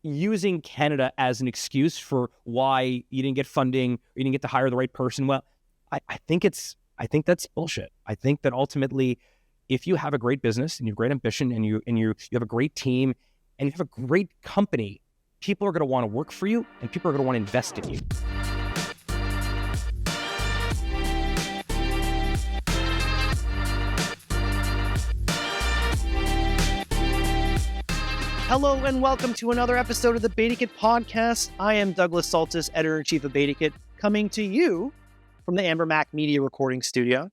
using Canada as an excuse for why you didn't get funding or you didn't get to hire the right person. Well, I think that's bullshit. I think that ultimately, if you have a great business and you have great ambition and you have a great team and you have a great company, people are going to want to work for you and people are going to want to invest in you. Hello and welcome to another episode of the BetaKit podcast. I am Douglas Saltis, editor-in-chief of BetaKit, coming to you from the Amber Mac Media recording studio.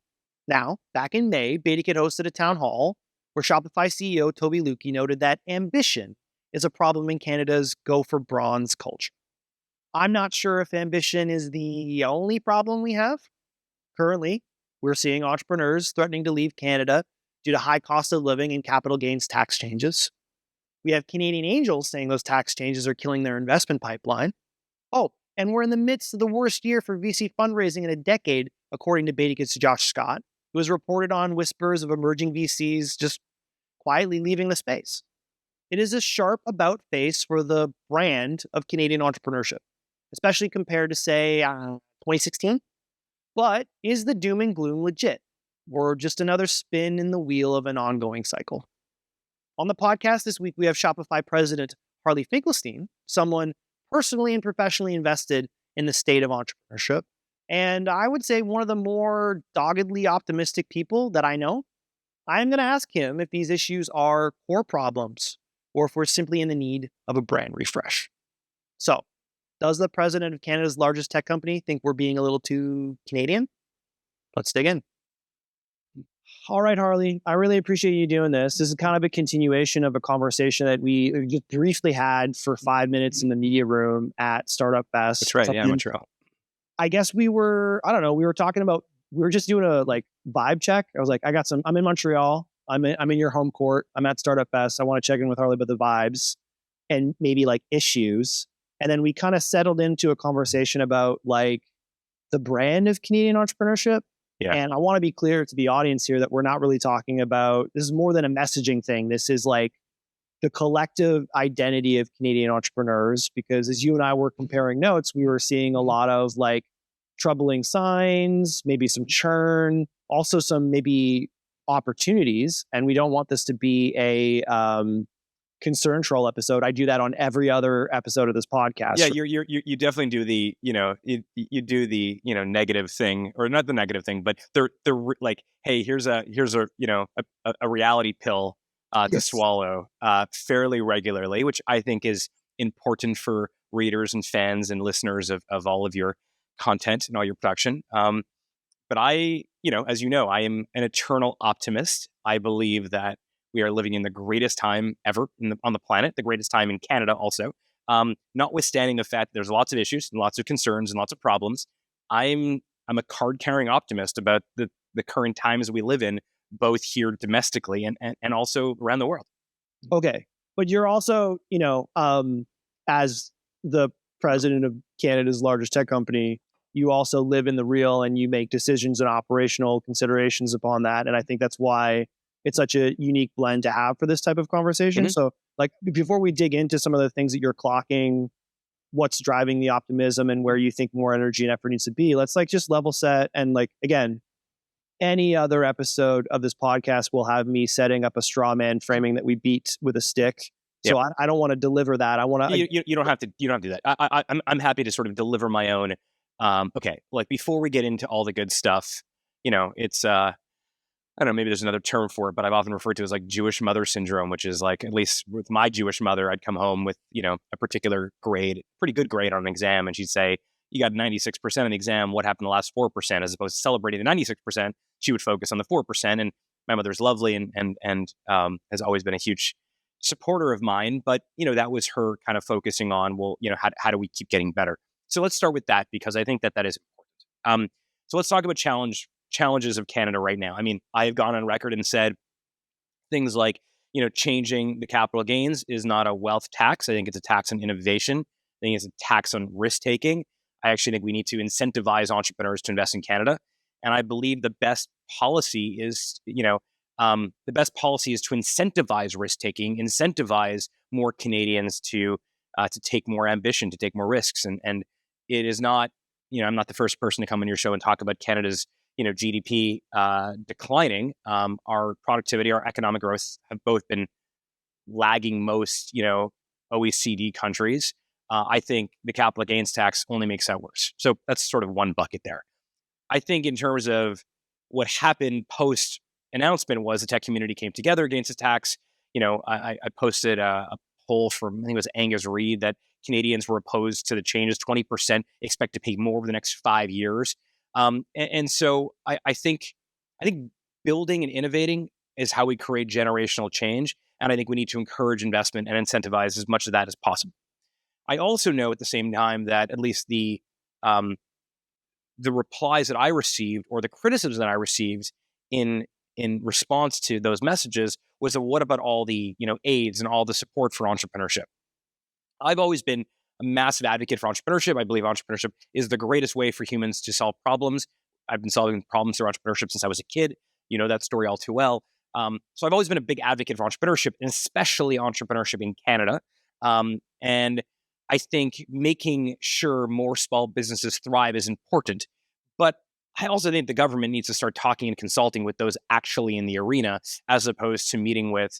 Now, back in May, BetaKit hosted a town hall where Shopify CEO Tobi Lütke noted that ambition is a problem in Canada's go for bronze culture. I'm not sure if ambition is the only problem we have. Currently, we're seeing entrepreneurs threatening to leave Canada due to high cost of living and capital gains tax changes. We have Canadian angels saying those tax changes are killing their investment pipeline. Oh, and we're in the midst of the worst year for VC fundraising in a decade, according to BetaKit's Josh Scott, who has reported on whispers of emerging VCs just quietly leaving the space. It is a sharp about face for the brand of Canadian entrepreneurship, especially compared to, say, 2016. But is the doom and gloom legit, or just another spin in the wheel of an ongoing cycle? On the podcast this week, we have Shopify president Harley Finkelstein, someone personally and professionally invested in the state of entrepreneurship, and I would say one of the more doggedly optimistic people that I know. I'm going to ask him if these issues are core problems or if we're simply in the need of a brand refresh. So, does the president of Canada's largest tech company think we're being a little too Canadian? Let's dig in. All right, Harley, I really appreciate you doing this. This is kind of a continuation of a conversation that we just briefly had for 5 minutes in the media room at Startup Fest. That's right, yeah, Montreal. I guess we were talking about, we were just doing a vibe check. I was like, I'm in Montreal. I'm in your home court. I'm at Startup Fest. I want to check in with Harley about the vibes and maybe issues. And then we kind of settled into a conversation about the brand of Canadian entrepreneurship. Yeah. And I want to be clear to the audience here that we're not really talking about, this is more than a messaging thing. This is the collective identity of Canadian entrepreneurs, because as you and I were comparing notes, we were seeing a lot of troubling signs, maybe some churn, also some maybe opportunities. And we don't want this to be a concern troll episode. I do that on every other episode of this podcast. Yeah, you definitely do the, you do the, negative thing, or not the negative thing, but they're hey, here's a reality pill to swallow fairly regularly, which I think is important for readers and fans and listeners of all of your content and all your production. But I, as you know, I am an eternal optimist. I believe that we are living in the greatest time ever on the planet, the greatest time in Canada also. Notwithstanding the fact that there's lots of issues and lots of concerns and lots of problems, I'm a card-carrying optimist about the current times we live in, both here domestically and also around the world. Okay. But you're also, as the president of Canada's largest tech company, you also live in the real and you make decisions and operational considerations upon that. And I think that's why it's such a unique blend to have for this type of conversation. Mm-hmm. So before we dig into some of the things that you're clocking, what's driving the optimism and where you think more energy and effort needs to be, let's just level set. And again, any other episode of this podcast will have me setting up a straw man framing that we beat with a stick. So yep. I don't want to deliver that. I want to. You don't have to. You don't have to do that. I'm happy to sort of deliver my own. Okay, before we get into all the good stuff, it's I don't know, maybe there's another term for it, but I've often referred to as Jewish mother syndrome, which is at least with my Jewish mother, I'd come home with, a particular grade, pretty good grade on an exam. And she'd say, you got 96% of the exam. What happened the last 4%? As opposed to celebrating the 96%, she would focus on the 4%. And my mother's lovely and has always been a huge supporter of mine. But, that was her kind of focusing on, how do we keep getting better? So let's start with that, because I think that is important. So let's talk about challenges of Canada right now. I mean, I have gone on record and said things like, changing the capital gains is not a wealth tax. I think it's a tax on innovation. I think it's a tax on risk taking. I actually think we need to incentivize entrepreneurs to invest in Canada. And I believe the best policy is, to incentivize risk taking, incentivize more Canadians to to take more ambition, to take more risks. And it is not, I'm not the first person to come on your show and talk about Canada's, GDP declining. Our productivity, our economic growth have both been lagging most, OECD countries. I think the capital gains tax only makes that worse. So that's sort of one bucket there. I think in terms of what happened post announcement was the tech community came together against the tax. I posted a poll from, I think it was Angus Reid, that Canadians were opposed to the changes. 20% expect to pay more over the next 5 years. And so I think building and innovating is how we create generational change. And I think we need to encourage investment and incentivize as much of that as possible. I also know at the same time that at least the replies that I received, or the criticisms that I received in response to those messages, was that what about all the aids and all the support for entrepreneurship? I've always been a massive advocate for entrepreneurship. I believe entrepreneurship is the greatest way for humans to solve problems. I've been solving problems through entrepreneurship since I was a kid. You know that story all too well. So I've always been a big advocate for entrepreneurship, and especially entrepreneurship in Canada. And I think making sure more small businesses thrive is important. But I also think the government needs to start talking and consulting with those actually in the arena, as opposed to meeting with,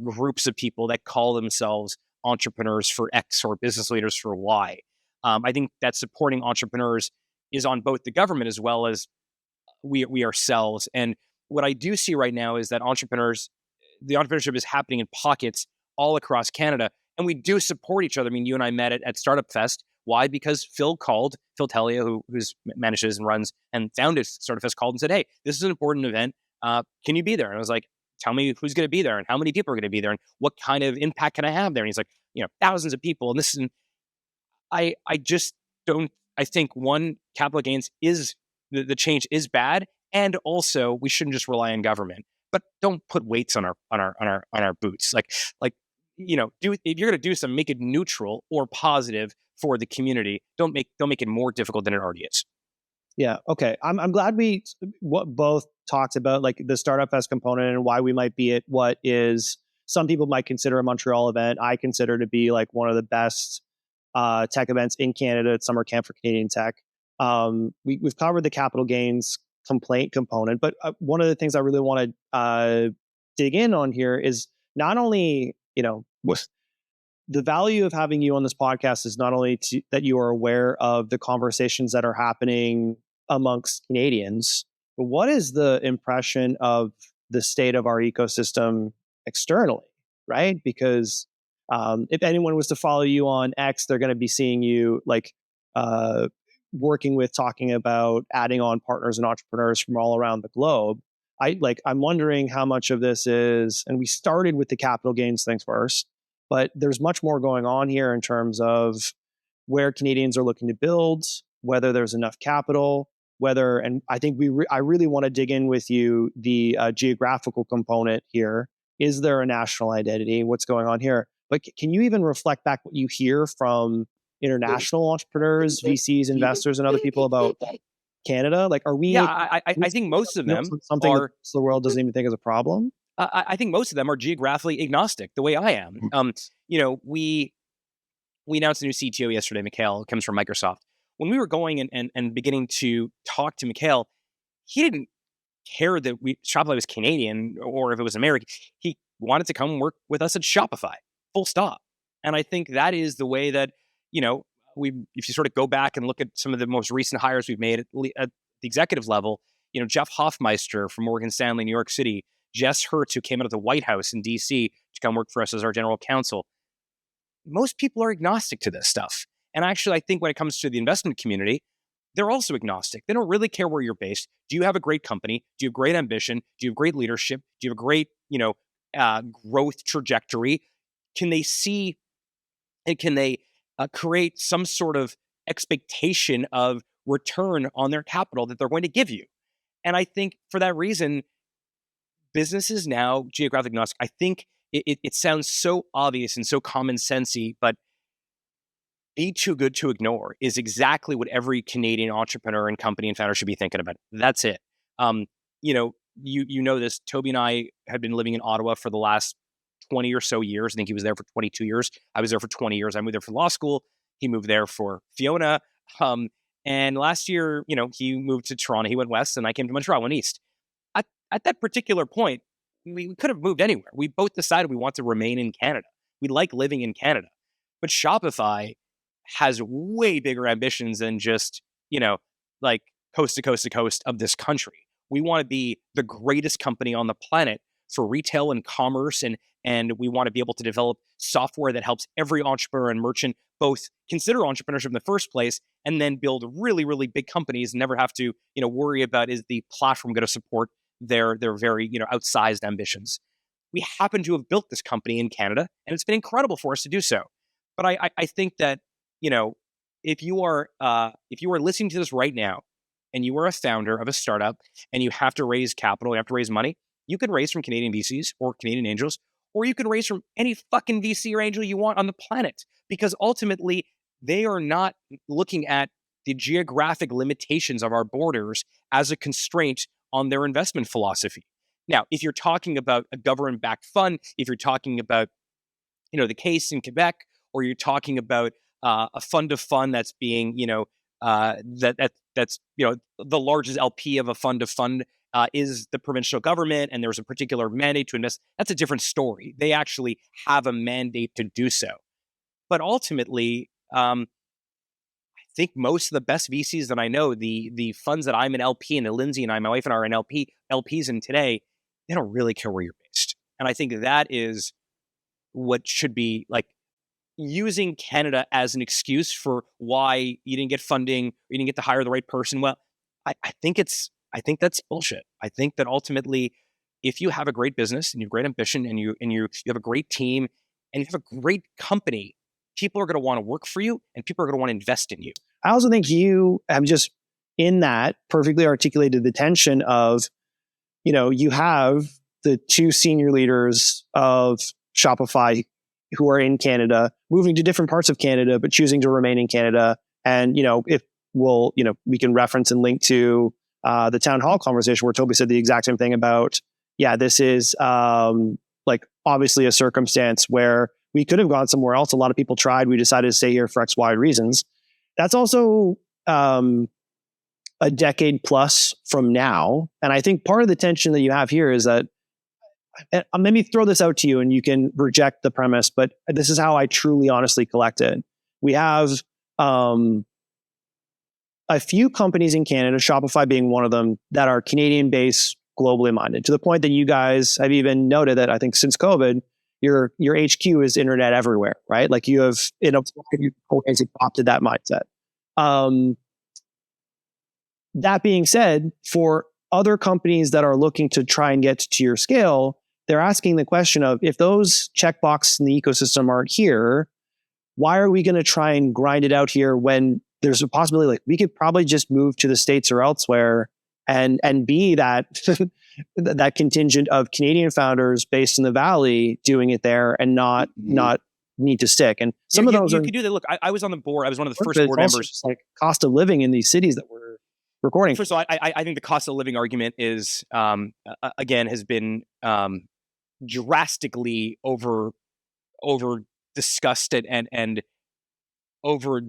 groups of people that call themselves entrepreneurs for X or business leaders for Y. I think that supporting entrepreneurs is on both the government as well as we ourselves. And what I do see right now is that the entrepreneurship is happening in pockets all across Canada. And we do support each other. I mean, you and I met at Startup Fest. Why? Because Phil Talia, who's manages and runs and founded Startup Fest, called and said, "Hey, this is an important event. Can you be there?" And I was like, "Tell me who's going to be there and how many people are going to be there and what kind of impact can I have there?" And he's like, thousands of people. And this is, I just don't. I think one, capital gains is the change is bad, and also we shouldn't just rely on government, but don't put weights on our boots. Like do, if you're going to do something, make it neutral or positive for the community. Don't make it more difficult than it already is. Yeah. Okay. I'm glad we both talked about like the Startup Fest component and why we might be at what is some people might consider a Montreal event. I consider to be like one of the best tech events in Canada at summer camp for Canadian tech. We've covered the capital gains complaint component, but one of the things I really want to dig in on here is not only, the value of having you on this podcast is not only that you are aware of the conversations that are happening amongst Canadians, but what is the impression of the state of our ecosystem externally, right? Because if anyone was to follow you on X, they're going to be seeing you like talking about adding on partners and entrepreneurs from all around the globe. I'm wondering how much of this is, and we started with the capital gains things first, but there's much more going on here in terms of where Canadians are looking to build, whether there's enough capital, and I think I really want to dig in with you the geographical component here. Is there a national identity? What's going on here? But can you even reflect back what you hear from international entrepreneurs, VCs, investors, and other people about Canada? Like, are we? Yeah, I think most of them something that the world doesn't even think is a problem. I think most of them are geographically agnostic, the way I am. We announced a new CTO yesterday. Mikhail comes from Microsoft. When we were going and beginning to talk to Mikhail, he didn't care that Shopify was Canadian or if it was American. He wanted to come work with us at Shopify, full stop. And I think that is the way that, if you sort of go back and look at some of the most recent hires we've made at the executive level, Jeff Hoffmeister from Morgan Stanley, New York City, Jess Hertz, who came out of the White House in DC to come work for us as our general counsel. Most people are agnostic to this stuff. And actually, I think when it comes to the investment community, they're also agnostic. They don't really care where you're based. Do you have a great company? Do you have great ambition? Do you have great leadership? Do you have a great, growth trajectory? Can they see and can they create some sort of expectation of return on their capital that they're going to give you? And I think for that reason, businesses now geographic agnostic. I think it sounds so obvious and so common sensey, but be too good to ignore is exactly what every Canadian entrepreneur and company and founder should be thinking about. That's it. You know this. Toby and I have been living in Ottawa for the last 20 or so years. I think he was there for 22 years. I was there for 20 years. I moved there for law school. He moved there for Fiona. And last year, he moved to Toronto. He went west, and I came to Montreal, went east. At that particular point, we could have moved anywhere. We both decided we want to remain in Canada. We like living in Canada. But Shopify has way bigger ambitions than just, like coast to coast to coast of this country. We want to be the greatest company on the planet for retail and commerce, and we want to be able to develop software that helps every entrepreneur and merchant both consider entrepreneurship in the first place and then build really, really big companies and never have to, worry about, is the platform going to support their very, outsized ambitions. We happen to have built this company in Canada, and it's been incredible for us to do so. But I think that, if you are listening to this right now and you are a founder of a startup and you have to raise capital, you have to raise money, you can raise from Canadian VCs or Canadian angels, or you can raise from any fucking VC or angel you want on the planet, because ultimately they are not looking at the geographic limitations of our borders as a constraint on their investment philosophy. Now, if you're talking about a government-backed fund, if you're talking about, the case in Quebec, or you're talking about a fund of fund that's being, that's the largest LP of a fund of fund is the provincial government, and there's a particular mandate to invest. That's a different story. They actually have a mandate to do so. But ultimately, I think most of the best VCs that I know, the funds that I'm an LP in, and Lindsay and my wife and I are an LPs in today, they don't really care where you're based. And I think that is what should be like using Canada as an excuse for why you didn't get funding, or you didn't get to hire the right person. Well, I think that's bullshit. I think that ultimately, if you have a great business and you have great ambition and you have a great team and you have a great company, people are going to want to work for you and people are going to want to invest in you. I also think you have just in that perfectly articulated the tension of, you have the two senior leaders of Shopify who are in Canada, moving to different parts of Canada, but choosing to remain in Canada. And, if we can reference and link to the town hall conversation where Tobi said the exact same thing about, this is obviously a circumstance where we could have gone somewhere else. A lot of people tried. We decided to stay here for X, Y reasons. That's also a decade plus from now. And I think part of the tension that you have here is that, let me throw this out to you and you can reject the premise, but this is how I truly, honestly collect it. We have a few companies in Canada, Shopify being one of them, that are Canadian-based, globally minded, to the point that you guys have even noted that I think since COVID, your HQ is internet everywhere, right? Like you have, you've adopted that mindset. That being said, for other companies that are looking to try and get to your scale, they're asking the question of, if those checkboxes in the ecosystem aren't here, why are we going to try and grind it out here when there's a possibility like we could probably just move to the States or elsewhere and be that that contingent of Canadian founders based in the Valley doing it there and not need to stick. And some of those you could do that. Look, I was on the board. I was one of the first board members. Like cost of living in these cities that we're recording. First of all, I think the cost of living argument is again has been drastically over discussed and over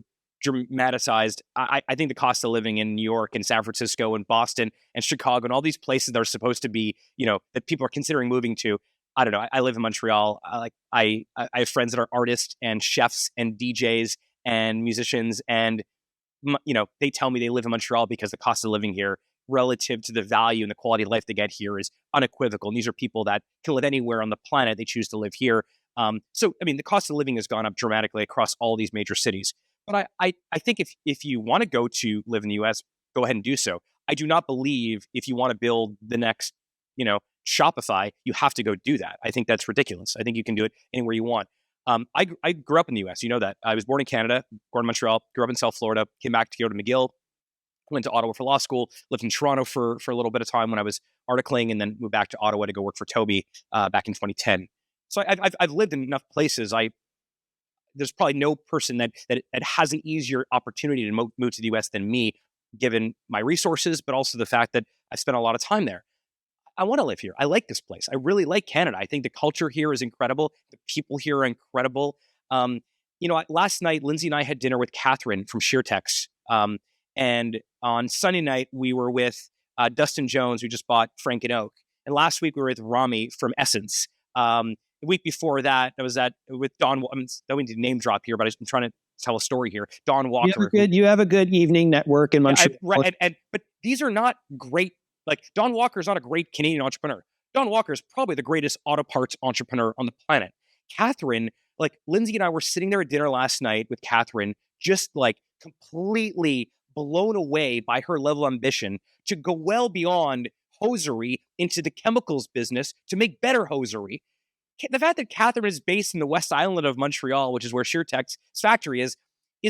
dramatized. I think the cost of living in New York and San Francisco and Boston and Chicago and all these places that are supposed to be, that people are considering moving to. I don't know. I live in Montreal. I have friends that are artists and chefs and DJs and musicians, and they tell me they live in Montreal because the cost of living here relative to the value and the quality of life they get here is unequivocal. And these are people that can live anywhere on the planet. They choose to live here. So, the cost of living has gone up dramatically across all these major cities. But I think if you want to go to live in the US, go ahead and do so. I do not believe if you want to build the next, Shopify, you have to go do that. I think that's ridiculous. I think you can do it anywhere you want. I grew up in the US. You know that. I was born in Canada, born in Montreal, grew up in South Florida, came back to go to McGill, went to Ottawa for law school, lived in Toronto for a little bit of time when I was articling, and then moved back to Ottawa to go work for Tobi back in 2010. So I've lived in enough places. There's probably no person that has an easier opportunity to move to the US than me, given my resources, but also the fact that I spent a lot of time there. I want to live here. I like this place. I really like Canada. I think the culture here is incredible. The people here are incredible. Last night, Lindsay and I had dinner with Catherine from SheerTex. And on Sunday night, we were with Dustin Jones, who just bought Frank and Oak. And last week, we were with Rami from Essence. The week before that, I was with Don. I mean, don't need to name drop here, but I'm trying to tell a story here. Don Walker. You have a good evening network in Montreal. But these are not great. Like, Don Walker is not a great Canadian entrepreneur. Don Walker is probably the greatest auto parts entrepreneur on the planet. Catherine, like, Lindsay and I were sitting there at dinner last night with Catherine, just like completely blown away by her level of ambition to go well beyond hosiery into the chemicals business to make better hosiery. The fact that Catherine is based in the West Island of Montreal, which is where SheerTex's factory is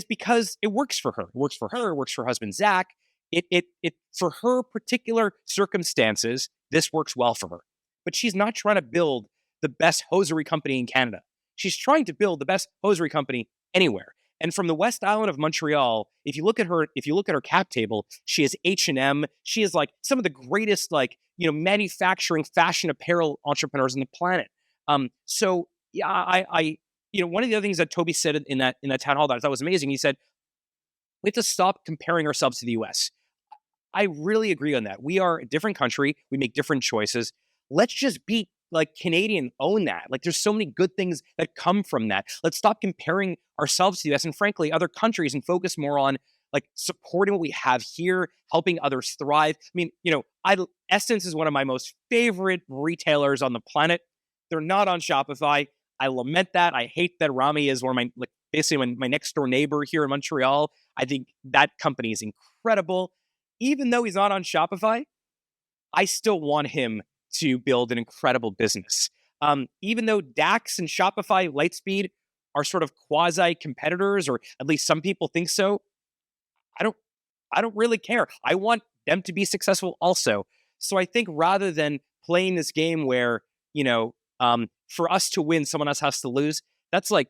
because it works for her. It works for her. It works for her husband, Zach. It for her particular circumstances, this works well for her. But she's not trying to build the best hosiery company in Canada. She's trying to build the best hosiery company anywhere. And from the West Island of Montreal, if you look at her cap table, she has H&M. She is like some of the greatest, manufacturing fashion apparel entrepreneurs on the planet. So yeah, I one of the other things that Toby said in that town hall that I thought was amazing, he said, we have to stop comparing ourselves to the US. I really agree on that. We are a different country. We make different choices. Let's just be like Canadian, own that. Like, there's so many good things that come from that. Let's stop comparing ourselves to the US and frankly other countries and focus more on like supporting what we have here, helping others thrive. I mean, Essence is one of my most favorite retailers on the planet. They're not on Shopify. I lament that. I hate that Rami is one of basically my next door neighbor here in Montreal. I think that company is incredible. Even though he's not on Shopify, I still want him to build an incredible business. Even though Dax and Shopify Lightspeed are sort of quasi competitors, or at least some people think so, I don't really care. I want them to be successful also. So I think rather than playing this game where, for us to win, someone else has to lose, that's like,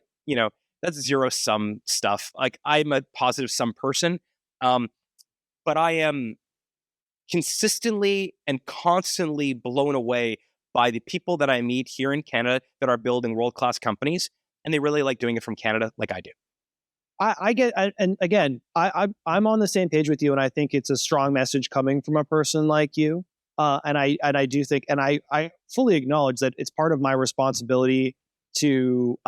that's zero sum stuff. Like, I'm a positive sum person, but I am consistently and constantly blown away by the people that I meet here in Canada that are building world-class companies, and they really like doing it from Canada like I do. I'm on the same page with you, and I think it's a strong message coming from a person like you. And I do think, and I fully acknowledge that it's part of my responsibility to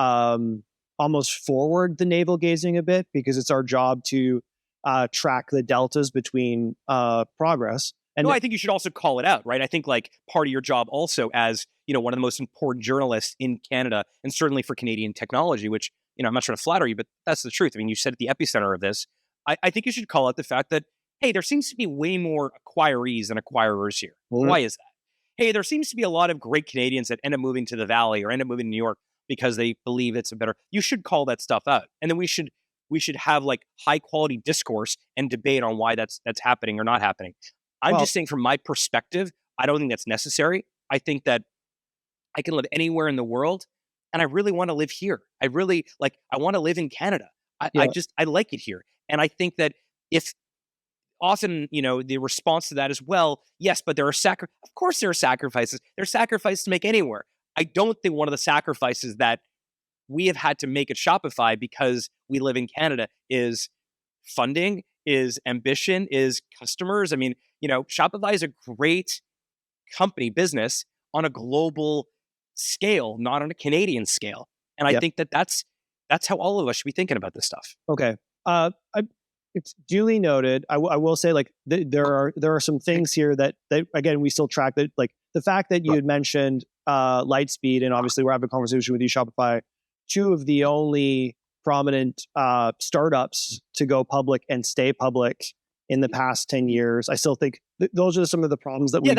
almost forward the navel gazing a bit, because it's our job to track the deltas between progress. And no, I think you should also call it out, right? I think like part of your job also as, one of the most important journalists in Canada, and certainly for Canadian technology, which, I'm not trying to flatter you, but that's the truth. I mean, you said at the epicenter of this. I think you should call out the fact that, hey, there seems to be way more acquirees than acquirers here. Mm-hmm. Why is that? Hey, there seems to be a lot of great Canadians that end up moving to the Valley or end up moving to New York because they believe it's a better. You should call that stuff out, and then we should have like high quality discourse and debate on why that's happening or not happening. I'm just saying, from my perspective, I don't think that's necessary. I think that I can live anywhere in the world, and I really want to live here. I want to live in Canada. I like it here, and I think that if often, the response to that is, well, yes, but there are of course there are sacrifices. There are sacrifices to make anywhere. I don't think one of the sacrifices that we have had to make at Shopify because we live in Canada is funding, is ambition, is customers. I mean, Shopify is a great company, business on a global scale, not on a Canadian scale. And I think that's how all of us should be thinking about this stuff. Okay. It's duly noted. I will say, like, there are some things here that again, we still track that, like the fact that you had mentioned Lightspeed, and obviously we're having a conversation with you, Shopify, two of the only prominent startups to go public and stay public in the past 10 years. I still think those are some of the problems that we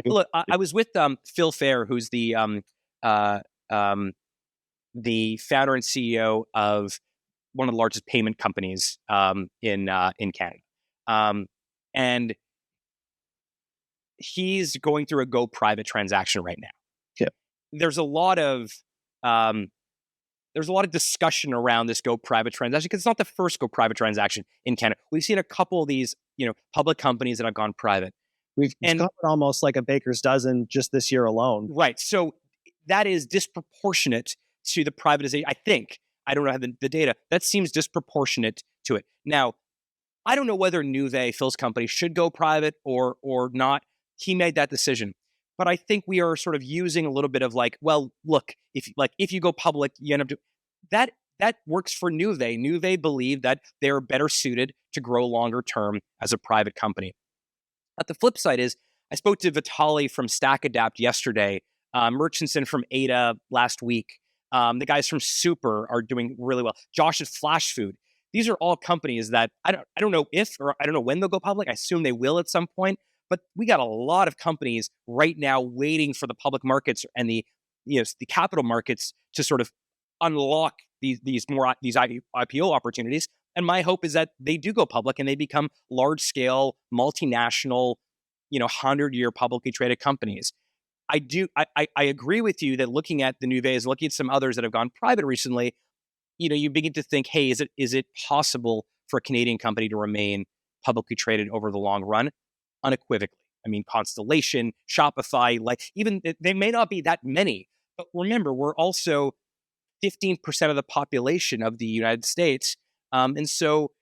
look, I was with Phil Fair, who's the founder and CEO of one of the largest payment companies in Canada. And he's going through a go private transaction right now. Yeah. There's a lot of discussion around this go private transaction, because it's not the first go private transaction in Canada. We've seen a couple of these, public companies that have gone private. We've covered almost like a baker's dozen just this year alone. Right. So that is disproportionate to the privatization. I think, I don't know the data, that seems disproportionate to it. Now, I don't know whether Nuvei, Phil's company, should go private or not. He made that decision. But I think we are sort of using a little bit of like, well, look, if you go public, you end up doing that works for Nuvei. Nuvei believe that they're better suited to grow longer term as a private company. But the flip side is, I spoke to Vitaly from StackAdapt yesterday, Murchison from Ada last week. The guys from Super are doing really well. Josh at Flash Food. These are all companies that I don't know if, or I don't know when they'll go public. I assume they will at some point. But we got a lot of companies right now waiting for the public markets and the capital markets to sort of unlock these IPO opportunities. And my hope is that they do go public and they become large scale, multinational, 100-year publicly traded companies. I agree with you that looking at the Nuvei's, looking at some others that have gone private recently, you begin to think, hey, is it possible for a Canadian company to remain publicly traded over the long run? Unequivocally. I mean, Constellation, Shopify, even they may not be that many, but remember, we're also 15% of the population of the United States. And so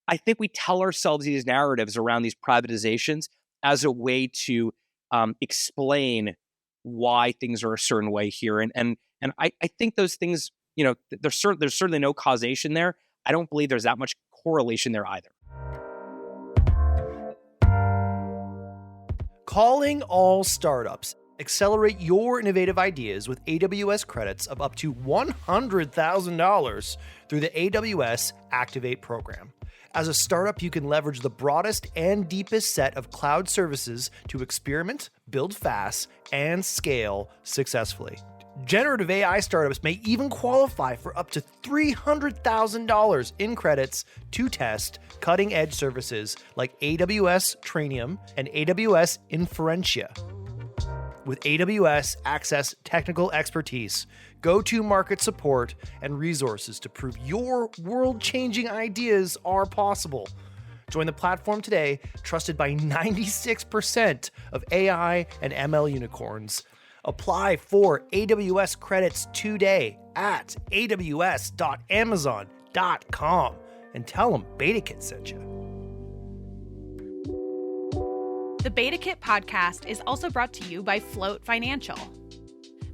I think we tell ourselves these narratives around these privatizations as a way to explain why things are a certain way here. And I think those things, there's certainly no causation there. I don't believe there's that much correlation there either. Calling all startups. Accelerate your innovative ideas with AWS credits of up to $100,000 through the AWS Activate program. As a startup, you can leverage the broadest and deepest set of cloud services to experiment, build fast, and scale successfully. Generative AI startups may even qualify for up to $300,000 in credits to test cutting-edge services like AWS Trainium and AWS Inferentia. With AWS, access technical expertise, go-to-market support, and resources to prove your world-changing ideas are possible. Join the platform today, trusted by 96% of AI and ML unicorns. Apply for AWS credits today at aws.amazon.com and tell them BetaKit sent you. The BetaKit podcast is also brought to you by Float Financial.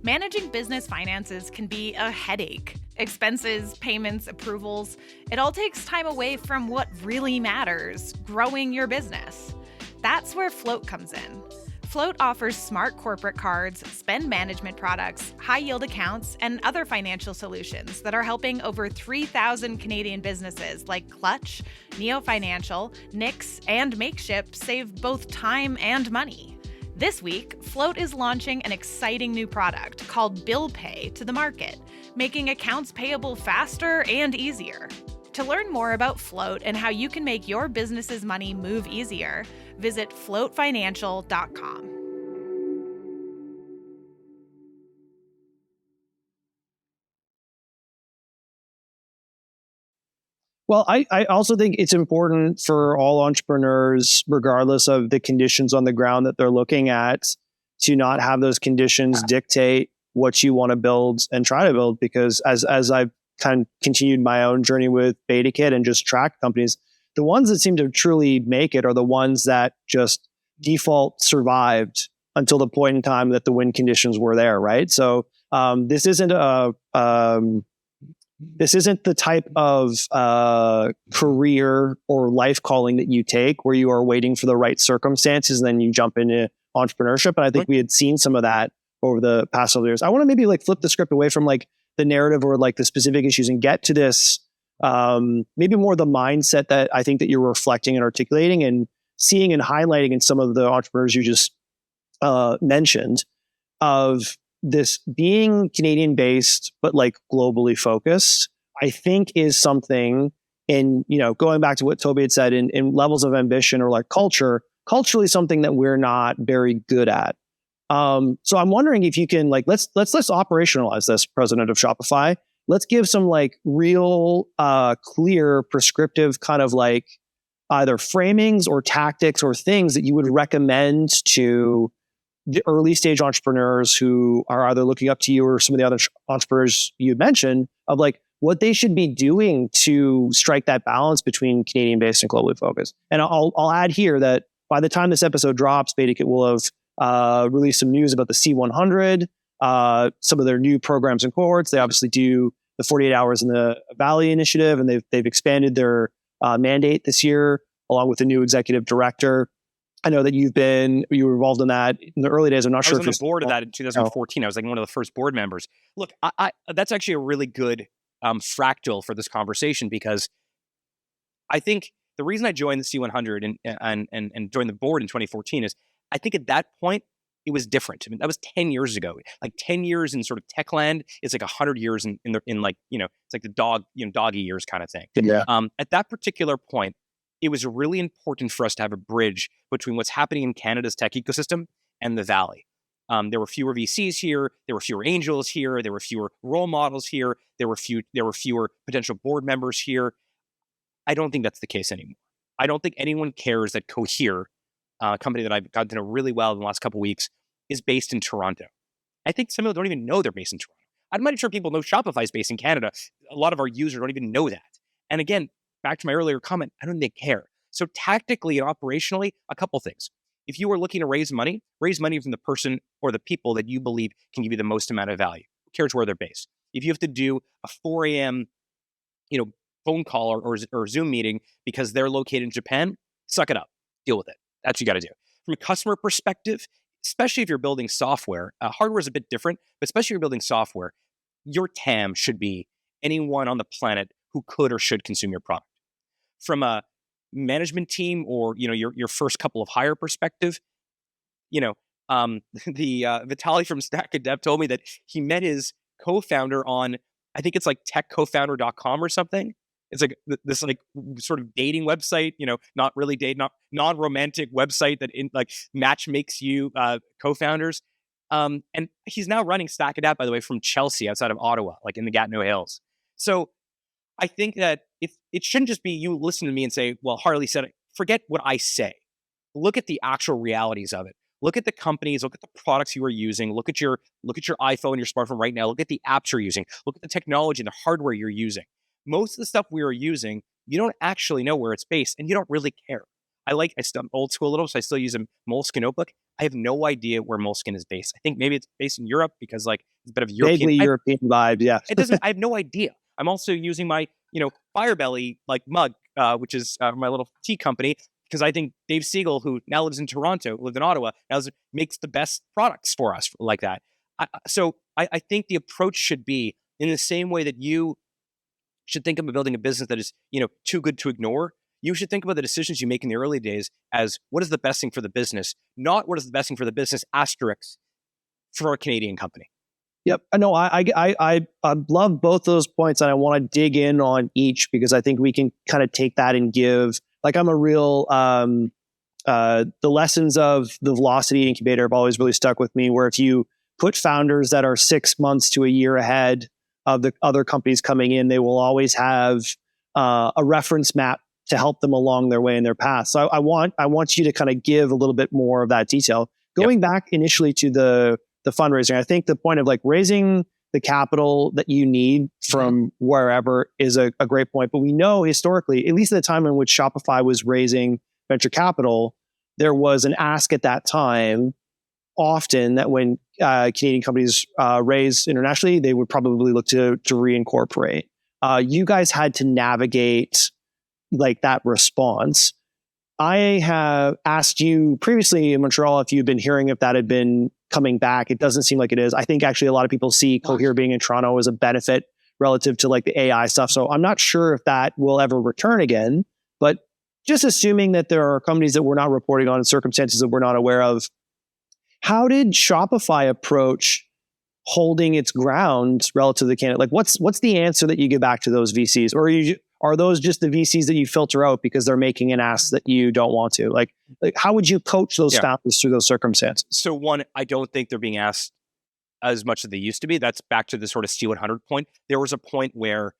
Managing business finances can be a headache. Expenses, payments, approvals, it all takes time away from what really matters, growing your business. That's where Float comes in. Float offers smart corporate cards, spend management products, high-yield accounts, and other financial solutions that are helping over 3,000 Canadian businesses like Clutch, Neo Financial, Nix, and Makeship save both time and money. This week, Float is launching an exciting new product called Bill Pay to the market, making accounts payable faster and easier. To learn more about Float and how you can make your business's money move easier, visit floatfinancial.com. Well, I also think it's important for all entrepreneurs, regardless of the conditions on the ground that they're looking at, to not have those conditions dictate what you want to build and try to build. Because as I've kind of continued my own journey with BetaKit and just tracked companies, the ones that seem to truly make it are the ones that just default survived until the point in time that the win conditions were there, right? So this isn't the type of career or life calling that you take where you are waiting for the right circumstances and then you jump into entrepreneurship. And I think we had seen some of that over the past several years. I want to maybe flip the script away from the narrative or the specific issues and get to this maybe more the mindset that I think that you're reflecting and articulating and seeing and highlighting in some of the entrepreneurs you just mentioned, of this being Canadian based, but globally focused, I think is something in, going back to what Tobi had said in levels of ambition or culturally something that we're not very good at. So I'm wondering if you can let's operationalize this, President of Shopify. Let's give some real clear prescriptive kind of either framings or tactics or things that you would recommend to the early stage entrepreneurs who are either looking up to you or some of the other entrepreneurs you mentioned, of like what they should be doing to strike that balance between Canadian based and globally focused? And I'll add here that by the time this episode drops, BetaKit will have released some news about the C100, some of their new programs and cohorts. They obviously do the 48 hours in the Valley initiative, and they've expanded their mandate this year along with the new executive director. I know that you were involved in that in the early days. I'm not sure if I was on the board of that in 2014. I was like one of the first board members. Look, I that's actually a really good fractal for this conversation, because I think the reason I joined the C100 and joined the board in 2014 is I think at that point it was different. I mean, that was 10 years ago. Like 10 years in sort of tech land, it's like 100 years in like, it's like the doggy years kind of thing. Yeah. At that particular point, it was really important for us to have a bridge between what's happening in Canada's tech ecosystem and the Valley. There were fewer VCs here. There were fewer angels here. There were fewer role models here. There were fewer potential board members here. I don't think that's the case anymore. I don't think anyone cares that Cohere, a company that I've gotten to know really well in the last couple of weeks, is based in Toronto. I think some people don't even know they're based in Toronto. I'm not sure people know Shopify is based in Canada. A lot of our users don't even know that. And again, back to my earlier comment, I don't think they care. So tactically and operationally, a couple things. If you are looking to raise money from the person or the people that you believe can give you the most amount of value. Who cares where they're based? If you have to do a 4 a.m., phone call or Zoom meeting because they're located in Japan, suck it up, deal with it. That's what you got to do. From a customer perspective, especially if you're building software, hardware is a bit different, but especially if you're building software, your TAM should be anyone on the planet who could or should consume your product. From a management team or your first couple of hire perspective, Vitaly from Stack and Dev told me that he met his co-founder on, I think it's like techcofounder.com or something. It's like this like sort of dating website, not really not non-romantic website that match makes you co-founders. And he's now running Stack and App, by the way, from Chelsea outside of Ottawa, like in the Gatineau Hills. So I think that if it shouldn't just be you listen to me and say, well, Harley said it. Forget what I say. Look at the actual realities of it. Look at the companies, look at the products you are using, look at your iPhone, your smartphone right now, look at the apps you're using, look at the technology and the hardware you're using. Most of the stuff we are using, you don't actually know where it's based and you don't really care. I'm old school a little, so I still use a Moleskine notebook. I have no idea where Moleskine is based. I think maybe it's based in Europe because it's a bit of European. Vaguely European vibe, yeah. I have no idea. I'm also using my, Firebelly mug, which is my little tea company, because I think Dave Siegel, who now lives in Toronto, lived in Ottawa, makes the best products for us like that. So I think the approach should be in the same way that you should think about building a business that is, too good to ignore. You should think about the decisions you make in the early days as what is the best thing for the business, not what is the best thing for the business asterisk for a Canadian company. Yep. No, I love both those points, and I want to dig in on each because I think we can kind of take that and give. Like, I'm a real the lessons of the Velocity Incubator have always really stuck with me. Where if you put founders that are 6 months to a year ahead of the other companies coming in, they will always have a reference map to help them along their way in their path. So I want you to kind of give a little bit more of that detail. Going back initially to the fundraising, I think the point of like raising the capital that you need from wherever is a great point. But we know historically, at least at the time in which Shopify was raising venture capital, there was an ask at that time often that when Canadian companies raise internationally, they would probably look to reincorporate. You guys had to navigate like that response. I have asked you previously in Montreal if you've been hearing if that had been coming back. It doesn't seem like it is. I think actually a lot of people see Cohere being in Toronto as a benefit relative to like the AI stuff. So I'm not sure if that will ever return again, but just assuming that there are companies that we're not reporting on in circumstances that we're not aware of, how did Shopify approach holding its ground relative to Canada? Like what's the answer that you give back to those VCs? Or are those just the VCs that you filter out because they're making an ask that you don't want to? Like how would you coach those founders through those circumstances? So one, I don't think they're being asked as much as they used to be. That's back to the sort of C100 point. There was a point where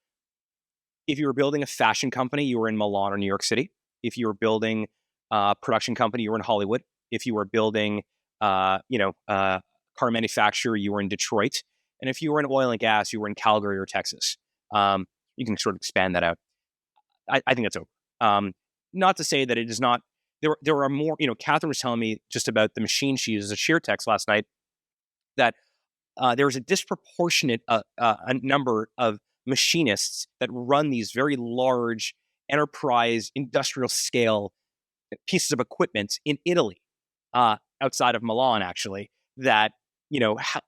if you were building a fashion company, you were in Milan or New York City. if you were building a production company, you were in Hollywood. If you were building, car manufacturer, you were in Detroit. And if you were in oil and gas, you were in Calgary or Texas. You can sort of expand that out. I think that's over. Not to say that it is not. There are more. Catherine was telling me just about the machine she uses, a shear text last night, that there was a disproportionate a number of machinists that run these very large enterprise industrial scale pieces of equipment in Italy, outside of Milan, actually, that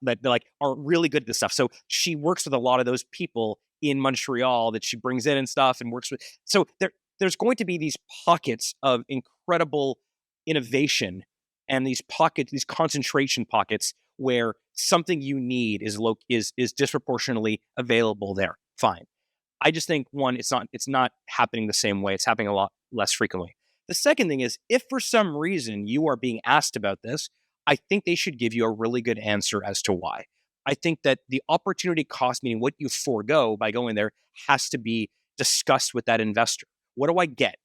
that like are really good at this stuff. So she works with a lot of those people in Montreal that she brings in and stuff and works with. So there's going to be these pockets of incredible innovation and these concentration pockets where something you need is disproportionately available there. Fine. I just think, one, it's not happening the same way. It's happening a lot less frequently. The second thing is, if for some reason you are being asked about this, I think they should give you a really good answer as to why. I think that the opportunity cost, meaning what you forego by going there, has to be discussed with that investor. What do I get?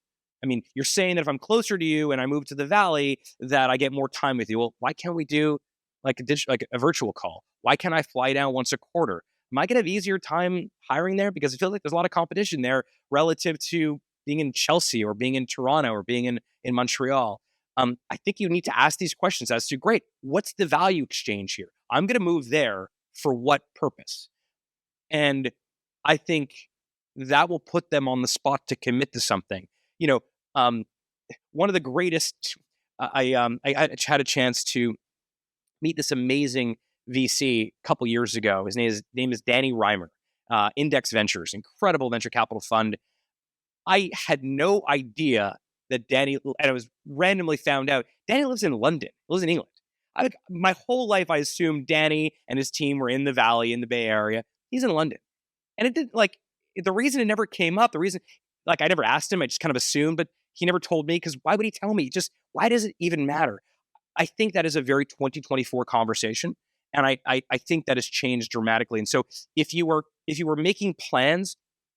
I mean, you're saying that if I'm closer to you and I move to the Valley, that I get more time with you. Well, why can't we do like a virtual call? Why can't I fly down once a quarter? Am I going to have easier time hiring there? Because I feel like there's a lot of competition there relative to being in Chelsea or being in Toronto or being in Montreal. I think you need to ask these questions as to, great, what's the value exchange here? I'm going to move there for what purpose? And I think that will put them on the spot to commit to something. One of the greatest, I had a chance to meet this amazing VC a couple years ago. His name is Danny Reimer, Index Ventures, incredible venture capital fund. I had no idea that Danny, and I was randomly found out, Danny lives in London, lives in England. My whole life, I assumed Danny and his team were in the Valley, in the Bay Area. He's in London. And it didn't, the reason it never came up, I never asked him, I just kind of assumed, but he never told me, because why would he tell me? Just, why does it even matter? I think that is a very 2024 conversation. And I think that has changed dramatically. And so if you were making plans,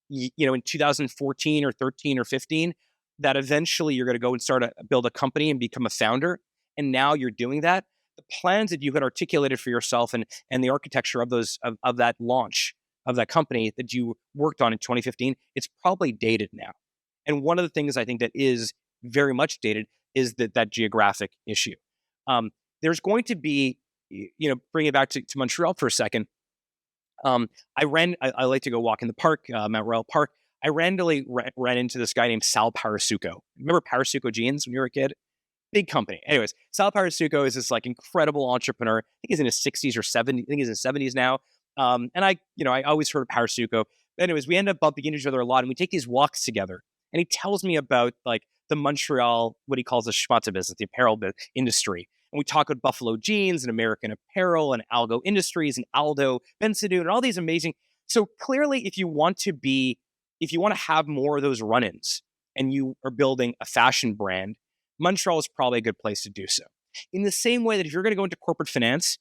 in 2014 or 13 or 15, that eventually you're going to go and build a company and become a founder, and now you're doing that, the plans that you had articulated for yourself and the architecture of those of that launch of that company that you worked on in 2015, it's probably dated now. And one of the things I think that is very much dated is that geographic issue. There's going to be, bring it back to Montreal for a second. I like to go walk in the park, Mount Royal Park. I randomly ran into this guy named Sal Parasuco. Remember Parasuco Jeans when you were a kid? Big company. Anyways, Sal Parasuco is this incredible entrepreneur. I think he's in his 60s or 70s. I think he's in his 70s now. And I always heard of Parasuco. Anyways, we end up bumping into each other a lot, and we take these walks together. And he tells me about the Montreal, what he calls the schmatza business, the apparel industry. And we talk about Buffalo Jeans and American Apparel and Algo Industries and Aldo Bensidou and all these amazing. So clearly, if you want to have more of those run-ins and you are building a fashion brand, Montreal is probably a good place to do so. In the same way that if you're going to go into corporate finance,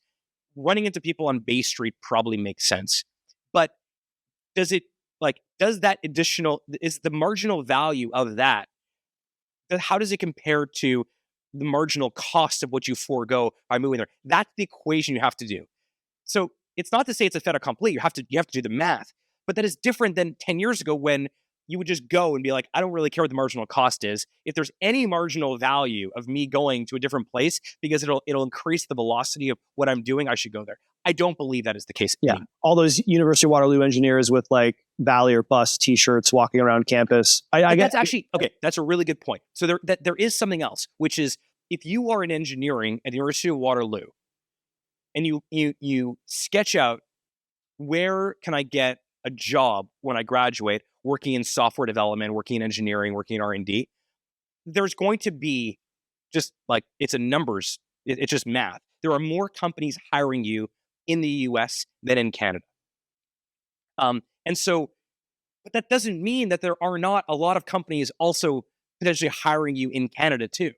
running into people on Bay Street probably makes sense. But is the marginal value of that, how does it compare to the marginal cost of what you forego by moving there? That's the equation you have to do. So it's not to say it's a fait accompli. You have to do the math, but that is different than 10 years ago when you would just go and be like, I don't really care what the marginal cost is. If there's any marginal value of me going to a different place because it'll increase the velocity of what I'm doing, I should go there. I don't believe that is the case. Yeah. All those University of Waterloo engineers with Valley or Bus t-shirts walking around campus. I guess that's actually, okay, that's a really good point. So there is something else, which is if you are in engineering at the University of Waterloo and you sketch out, where can I get a job when I graduate, working in software development, working in engineering, working in R&D, there's going to be just it's a numbers, it's just math. There are more companies hiring you in the US than in Canada. But that doesn't mean that there are not a lot of companies also potentially hiring you in Canada too.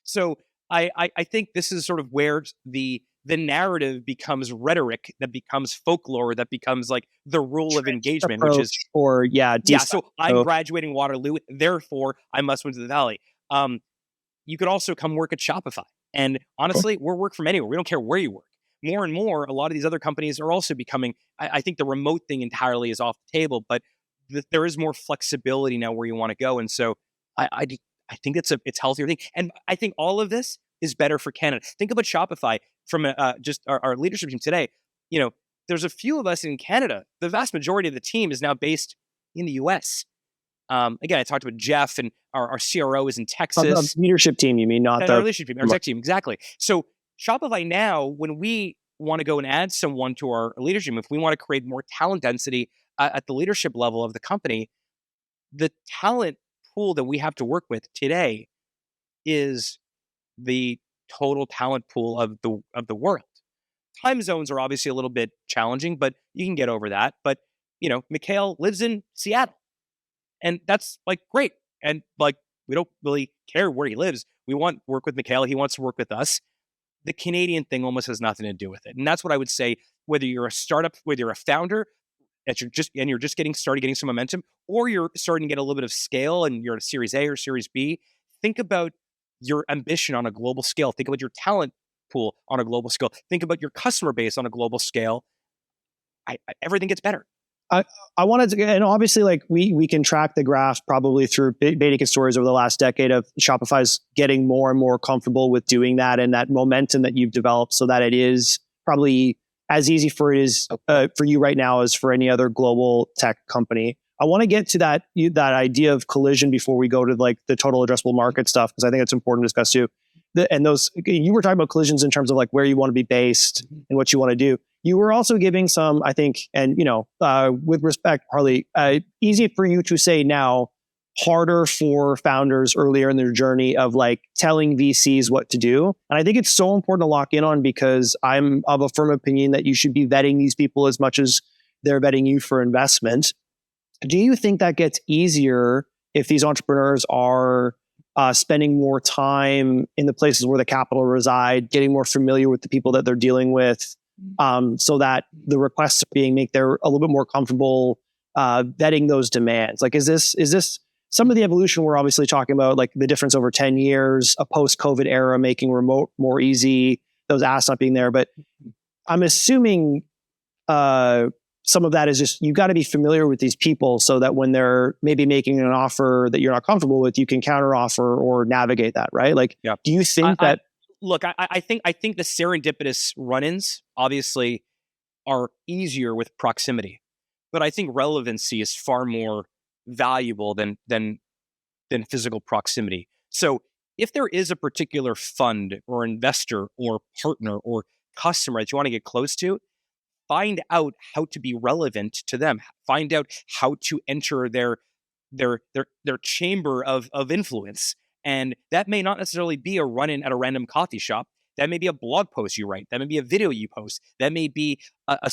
So I think this is sort of where the the narrative becomes rhetoric, that becomes folklore, that becomes like the rule of engagement, which is so I'm graduating Waterloo, therefore I must win to the Valley. You could also come work at Shopify. And honestly, we'll work from anywhere. We don't care where you work. More and more, a lot of these other companies are also becoming, I think the remote thing entirely is off the table, but there is more flexibility now where you want to go. And so I think it's healthier thing. And I think all of this is better for Canada. Think about Shopify from just our leadership team today. There's a few of us in Canada. The vast majority of the team is now based in the US. Again, I talked with Jeff, and our CRO is in Texas. Leadership team, you mean, not our leadership team, our tech team, exactly. So Shopify now, when we want to go and add someone to our leadership, if we want to create more talent density at the leadership level of the company, the talent pool that we have to work with today is the total talent pool of the world. Time zones are obviously a little bit challenging, but you can get over that. But Mikhail lives in Seattle, and that's like great. And like we don't really care where he lives. We want to work with Mikhail. He wants to work with us. The Canadian thing almost has nothing to do with it. And that's what I would say, whether you're a startup, whether you're a founder, that you're just getting started, getting some momentum, or you're starting to get a little bit of scale and you're at a Series A or Series B, think about your ambition on a global scale. Think about your talent pool on a global scale. Think about your customer base on a global scale. Everything gets better. I wanted to, and obviously, like we can track the graph probably through BetaKit stories over the last decade of Shopify's getting more and more comfortable with doing that, and that momentum that you've developed, so that it is probably as easy for you right now as for any other global tech company. I want to get to that idea of collision before we go to like the total addressable market stuff, because I think it's important to discuss too. And those, you were talking about collisions in terms of like where you want to be based and what you want to do. You were also giving some, I think, and with respect, Harley, easy for you to say now, harder for founders earlier in their journey of like telling VCs what to do. And I think it's so important to lock in on, because I'm of a firm opinion that you should be vetting these people as much as they're vetting you for investment. Do you think that gets easier if these entrepreneurs are spending more time in the places where the capital reside, getting more familiar with the people that they're dealing with, so that the requests are being made, they're a little bit more comfortable vetting those demands? Like, is this some of the evolution we're obviously talking about, like the difference over 10 years, a post-COVID era making remote more easy, those asks not being there? But I'm assuming some of that is just, you got to be familiar with these people so that when they're maybe making an offer that you're not comfortable with, you can counter offer or navigate that, right? Like, do you think that? Look, I think the serendipitous run-ins obviously are easier with proximity, but I think relevancy is far more valuable than physical proximity. So if there is a particular fund or investor or partner or customer that you want to get close to, find out how to be relevant to them. Find out how to enter their chamber of influence. And that may not necessarily be a run-in at a random coffee shop. That may be a blog post you write. That may be a video you post. That may be a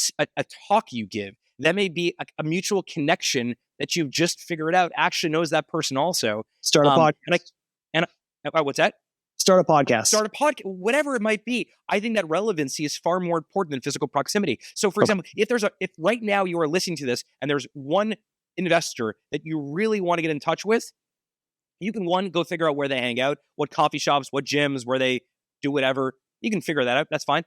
talk you give. That may be a mutual connection that you've just figured out actually knows that person also. Start a podcast. What's that? Start a podcast. Whatever it might be. I think that relevancy is far more important than physical proximity. So, for example, if right now you are listening to this and there's one investor that you really want to get in touch with, you can go figure out where they hang out, what coffee shops, what gyms, where they do whatever. You can figure that out. That's fine.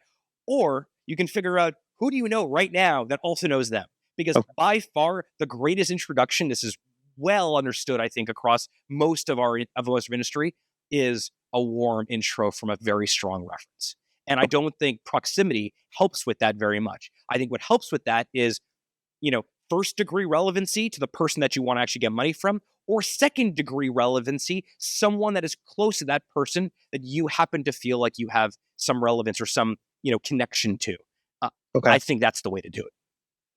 Or you can figure out, who do you know right now that also knows them? Because by far the greatest introduction, this is well understood, I think, across most of our industry, is a warm intro from a very strong reference. And I don't think proximity helps with that very much. I think what helps with that is, first degree relevancy to the person that you want to actually get money from, or second degree relevancy, someone that is close to that person that you happen to feel like you have some relevance or some, connection to. I think that's the way to do it.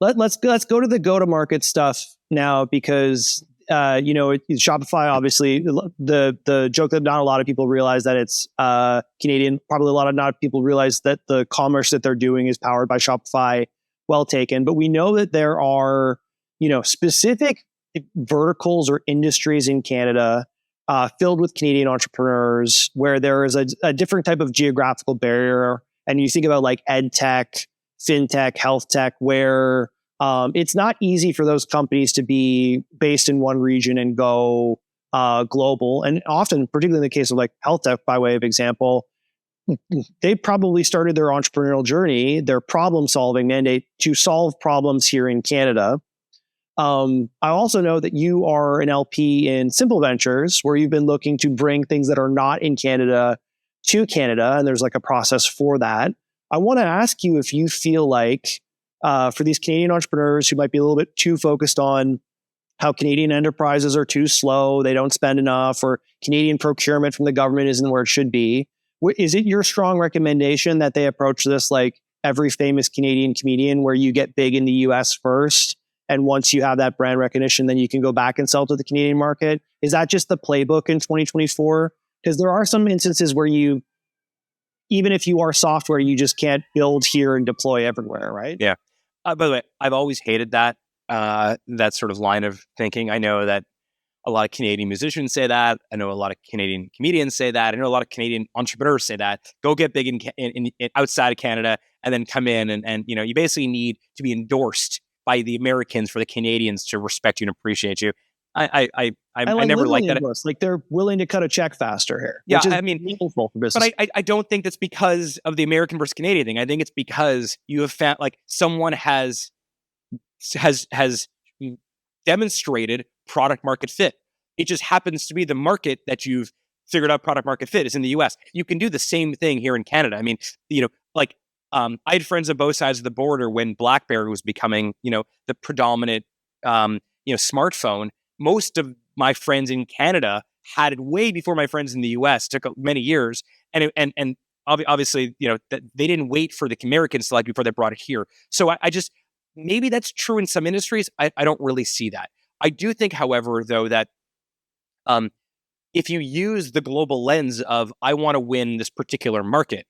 Let's go to the go-to-market stuff now, because Shopify, obviously, the joke that not a lot of people realize that it's Canadian. Probably not people realize that the commerce that they're doing is powered by Shopify. Well taken. But we know that there are, specific verticals or industries in Canada filled with Canadian entrepreneurs where there is a different type of geographical barrier and you think about like ed tech, fintech, health tech, where it's not easy for those companies to be based in one region and go global. And often, particularly in the case of like health tech, by way of example, they probably started their entrepreneurial journey, their problem solving mandate to solve problems here in Canada. I also know that you are an LP in Simple Ventures, where you've been looking to bring things that are not in Canada to Canada, and there's like a process for that. I want to ask you if you feel like for these Canadian entrepreneurs who might be a little bit too focused on how Canadian enterprises are too slow, they don't spend enough, or Canadian procurement from the government isn't where it should be. Is it your strong recommendation that they approach this like every famous Canadian comedian, where you get big in the US first, and once you have that brand recognition, then you can go back and sell to the Canadian market? Is that just the playbook in 2024? Because there are some instances where you, even if you are software, you just can't build here and deploy everywhere, right? Yeah. By the way, I've always hated that sort of line of thinking. I know that a lot of Canadian musicians say that. I know a lot of Canadian comedians say that. I know a lot of Canadian entrepreneurs say that. Go get big in outside of Canada, and then come in, and you basically need to be endorsed by the Americans for the Canadians to respect you and appreciate you. I never liked that. Like they're willing to cut a check faster here. Yeah, which is I mean, meaningful for business. but I don't think that's because of the American versus Canadian thing. I think it's because you have found like someone has demonstrated product market fit. It just happens to be the market that you've figured out product market fit is in the US. You can do the same thing here in Canada. I mean, I had friends on both sides of the border when BlackBerry was becoming, the predominant, smartphone. Most of my friends in Canada had it way before my friends in the US. It took many years, and obviously, that they didn't wait for the Americans to like before they brought it here. So I just, maybe that's true in some industries. I don't really see that. I do think, however, though, that if you use the global lens of I want to win this particular market,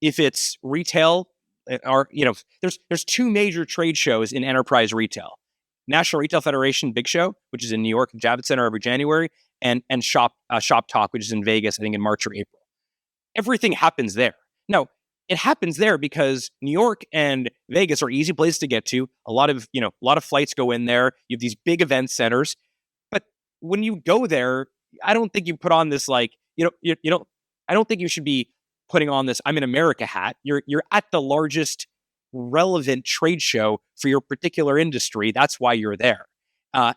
if it's retail, or there's two major trade shows in enterprise retail: National Retail Federation Big Show, which is in New York, Javits Center every January, and Shop Talk, which is in Vegas, I think in March or April. Everything happens there. Now, it happens there because New York and Vegas are easy places to get to. A lot of flights go in there. You have these big event centers. But when you go there, I don't think you put on this I don't think you should be putting on this I'm in America hat. You're at the largest relevant trade show for your particular industry. That's why you're there.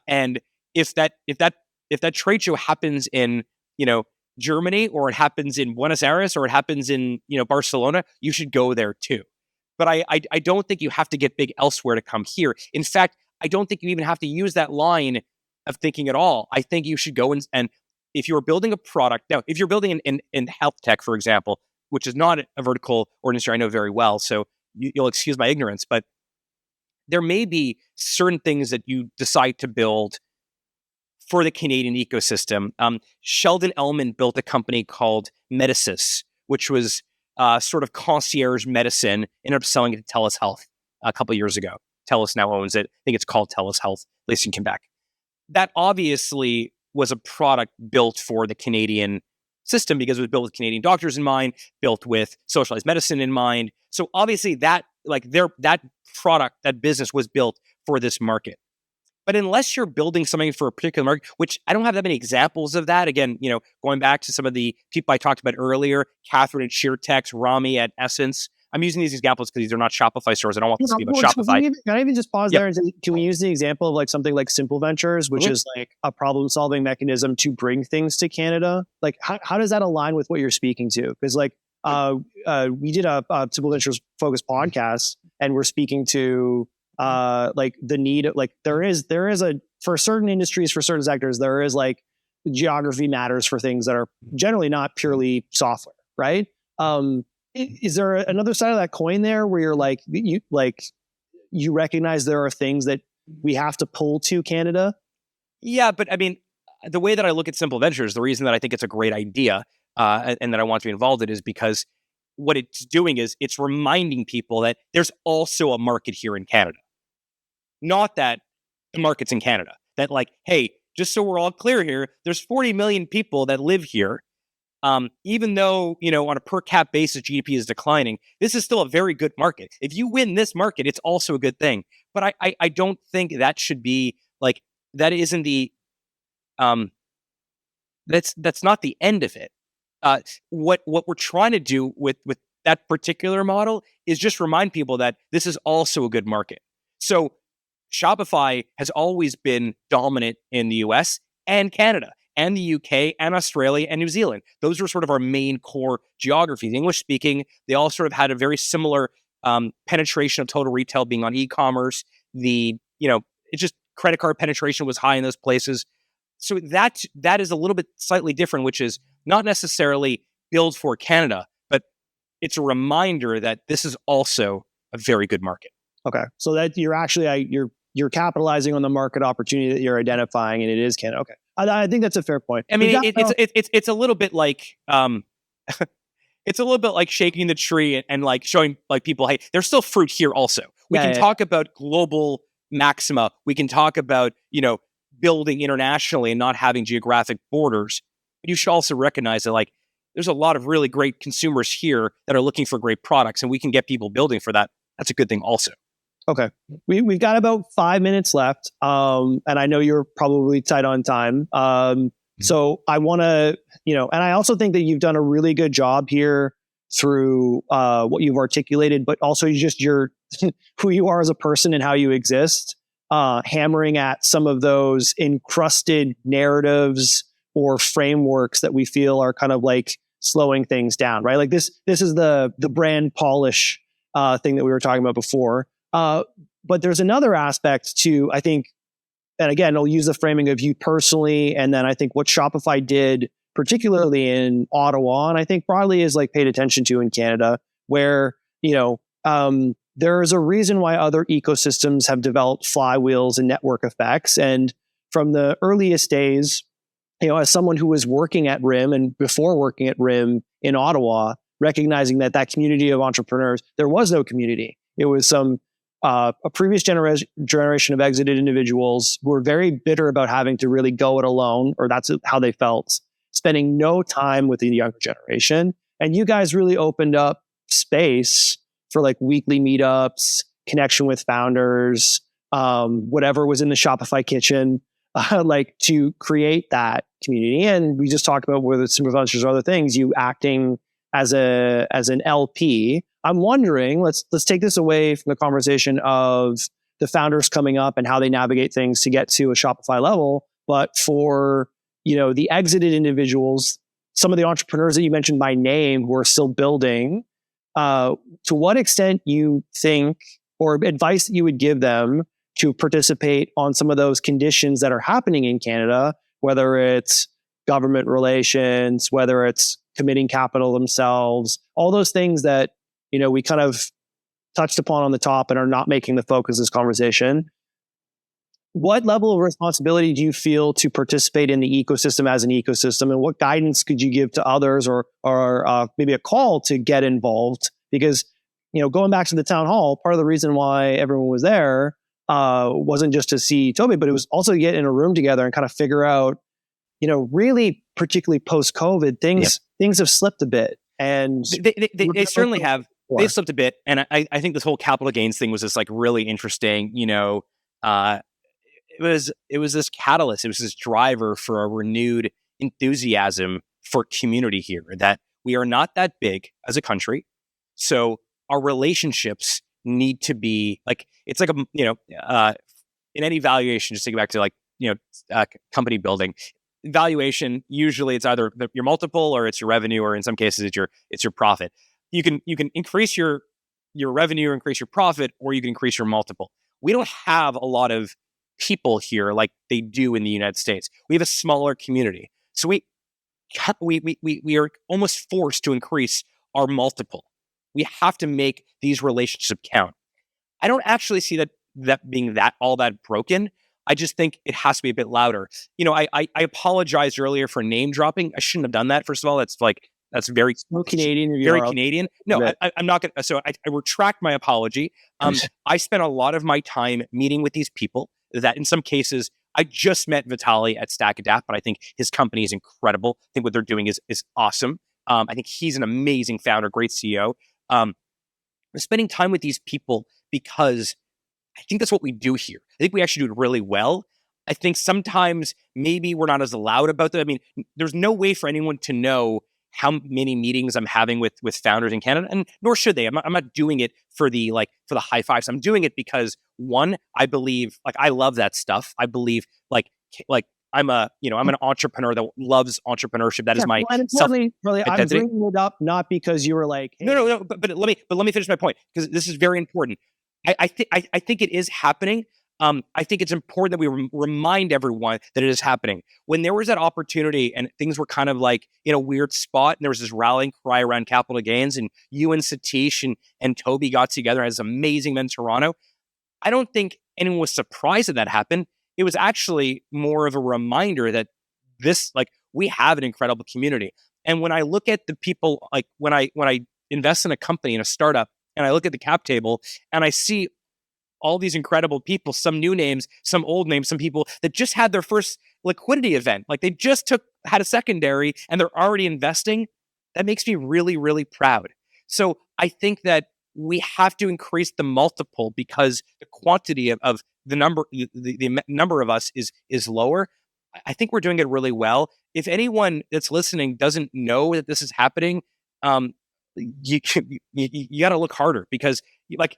And if that trade show happens in, Germany, or it happens in Buenos Aires, or it happens in, Barcelona, you should go there too. But I don't think you have to get big elsewhere to come here. In fact, I don't think you even have to use that line of thinking at all. I think you should go and if you're building a product, now, if you're building in health tech, for example, which is not a vertical or industry I know very well, so you'll excuse my ignorance, but there may be certain things that you decide to build for the Canadian ecosystem. Sheldon Ellman built a company called Medisys, which was sort of concierge medicine, ended up selling it to TELUS Health a couple of years ago. TELUS now owns it. I think it's called TELUS Health, at least in Quebec. That obviously was a product built for the Canadian system because it was built with Canadian doctors in mind, built with socialized medicine in mind. So obviously that product, that business was built for this market. But unless you're building something for a particular market, which I don't have that many examples of that. Again, going back to some of the people I talked about earlier, Catherine at SheerTex, Rami at Essence. I'm using these examples because these are not Shopify stores. I don't want this to be about Shopify. Can I even just pause there and say, can we use the example of like something like Simple Ventures, which is like a problem-solving mechanism to bring things to Canada? Like, how does that align with what you're speaking to? Because we did a Simple Ventures focused podcast, and we're speaking to like the need of, like, there is a, for certain industries, for certain sectors, there is like geography matters for things that are generally not purely software, right? Is there another side of that coin there where you're you recognize there are things that we have to pull to Canada? Yeah, but I mean, the way that I look at Simple Ventures, the reason that I think it's a great idea and that I want to be involved in is because what it's doing is it's reminding people that there's also a market here in Canada. Not that the market's in Canada. That like, hey, just so we're all clear here, there's 40 million people that live here. even though, on a per cap basis, GDP is declining, this is still a very good market. If you win this market, it's also a good thing. But I don't think that should be like, that isn't the, that's not the end of it. What we're trying to do with that particular model is just remind people that this is also a good market. So Shopify has always been dominant in the US and Canada and the UK and Australia and New Zealand. Those were sort of our main core geographies. English speaking, they all sort of had a very similar penetration of total retail being on e-commerce. It's just credit card penetration was high in those places. So that is a little bit slightly different, which is not necessarily build for Canada, but it's a reminder that this is also a very good market. Okay, so that you're actually you're capitalizing on the market opportunity that you're identifying, and it is Canada. Okay, I think that's a fair point. I mean, it's a little bit like it's a little bit like shaking the tree and like showing like people, hey, there's still fruit here. Also, we can talk about global Maxima. We can talk about building internationally and not having geographic borders. But you should also recognize that like there's a lot of really great consumers here that are looking for great products, and we can get people building for that. That's a good thing also. Okay. We've got about 5 minutes left. And I know you're probably tight on time. So I want to, and I also think that you've done a really good job here through what you've articulated, but also just who you are as a person and how you exist, hammering at some of those encrusted narratives or frameworks that we feel are kind of like slowing things down, right? Like this is the brand polish thing that we were talking about before. But there's another aspect to, I think, and again, I'll use the framing of you personally, and then I think what Shopify did, particularly in Ottawa, and I think broadly is like paid attention to in Canada, where, there's a reason why other ecosystems have developed flywheels and network effects. And from the earliest days, as someone who was working at RIM and before working at RIM in Ottawa, recognizing that community of entrepreneurs, there was no community. It was a previous generation of exited individuals who were very bitter about having to really go it alone, or that's how they felt, spending no time with the younger generation. And you guys really opened up space for like weekly meetups, connection with founders, whatever was in the Shopify kitchen, like to create that community. And we just talked about whether it's some of other things, you acting as an LP. I'm wondering, let's take this away from the conversation of the founders coming up and how they navigate things to get to a Shopify level. But for, the exited individuals, some of the entrepreneurs that you mentioned by name who are still building, to what extent you think, or advice that you would give them to participate on some of those conditions that are happening in Canada, whether it's government relations, whether it's committing capital themselves, all those things that, we kind of touched upon on the top and are not making the focus of this conversation. What level of responsibility do you feel to participate in the ecosystem as an ecosystem, and what guidance could you give to others, or maybe a call to get involved? Because, going back to the town hall, part of the reason why everyone was there wasn't just to see Toby, but it was also to get in a room together and kind of figure out, really, particularly post-COVID, things have slipped a bit. And they certainly have. They slipped a bit, and I think this whole capital gains thing was just like really interesting. It was this catalyst. It was this driver for a renewed enthusiasm for community here. That we are not that big as a country, so our relationships need to be like, it's like in any valuation. Just think back to company building. Valuation, usually it's either your multiple or it's your revenue, or in some cases it's your profit. You can increase your revenue or increase your profit, or you can increase your multiple. We don't have a lot of people here like they do in the United States. We have a smaller community, so we are almost forced to increase our multiple. We have to make these relationships count. I don't actually see that being all that broken. I just think it has to be a bit louder. I apologized earlier for name dropping. I shouldn't have done that. First of all, that's very Canadian. Very Canadian. No, I'm not going to. So I retract my apology. I spent a lot of my time meeting with these people that in some cases I just met Vitaly at Stack Adapt, but I think his company is incredible. I think what they're doing is awesome. I think he's an amazing founder, great CEO. I'm spending time with these people because I think that's what we do here. I think we actually do it really well. I think sometimes maybe we're not as loud about that. I mean, there's no way for anyone to know how many meetings I'm having with founders in Canada, and nor should they. I'm not doing it for the high fives. I'm doing it because, one, I believe, I love that stuff. I believe I'm an entrepreneur that loves entrepreneurship. That is my self really, I'm identity. bringing it up not because you were like, hey. No. But let me finish my point, because this is very important. I think it is happening. I think it's important that we remind everyone that it is happening. When there was that opportunity and things were kind of like in a weird spot, and there was this rallying cry around capital gains, and you and Satish and Toby got together as amazing men in Toronto, I don't think anyone was surprised that happened. It was actually more of a reminder that we have an incredible community. And when I look at the people, when I invest in a company, in a startup, and I look at the cap table and I see all these incredible people, some new names, some old names, some people that just had their first liquidity event. They just had a secondary and they're already investing. That makes me really, really proud. So I think that we have to increase the multiple, because the quantity of the number of us is lower. I think we're doing it really well. If anyone that's listening doesn't know that this is happening, you got to look harder, because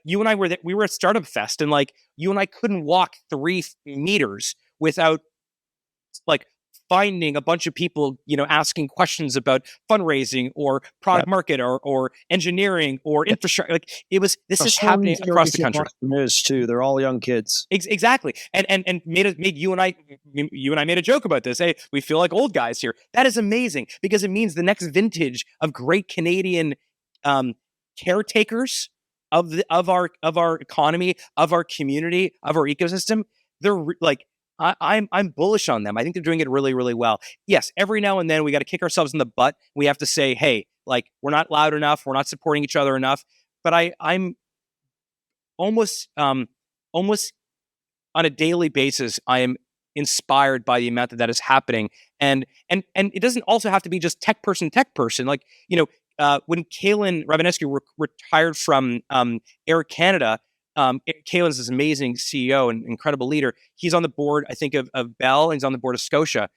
you and I we were at Startup Fest, and you and I couldn't walk 3 meters without finding a bunch of people, asking questions about fundraising or product market or engineering or infrastructure. This is happening across the country. Entrepreneurs too. They're all young kids. Exactly. And made you and I made a joke about this. Hey, we feel like old guys here. That is amazing, because it means the next vintage of great Canadian caretakers of our economy, of our community, of our ecosystem. They're I'm bullish on them. I think they're doing it really, really well. Yes, every now and then we got to kick ourselves in the butt. We have to say, hey, we're not loud enough. We're not supporting each other enough. But I'm almost on a daily basis, I am inspired by the amount that is happening. And it doesn't also have to be just tech person. When Kalen Rabanescu retired from Air Canada, Kalen's this amazing CEO and incredible leader. He's on the board, I think, of Bell, and he's on the board of Scotia.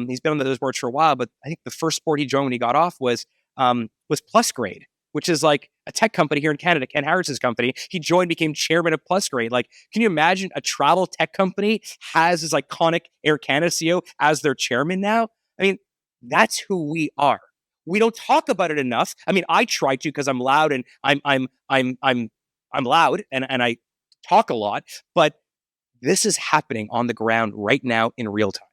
He's been on those boards for a while, but I think the first board he joined when he got off was PlusGrade, which is a tech company here in Canada, Ken Harris's company. He joined, became chairman of PlusGrade. Can you imagine a travel tech company has this iconic Air Canada CEO as their chairman now? I mean, that's who we are. We don't talk about it enough. I mean, I try to, because I'm loud and I'm loud and I talk a lot, but this is happening on the ground right now in real time.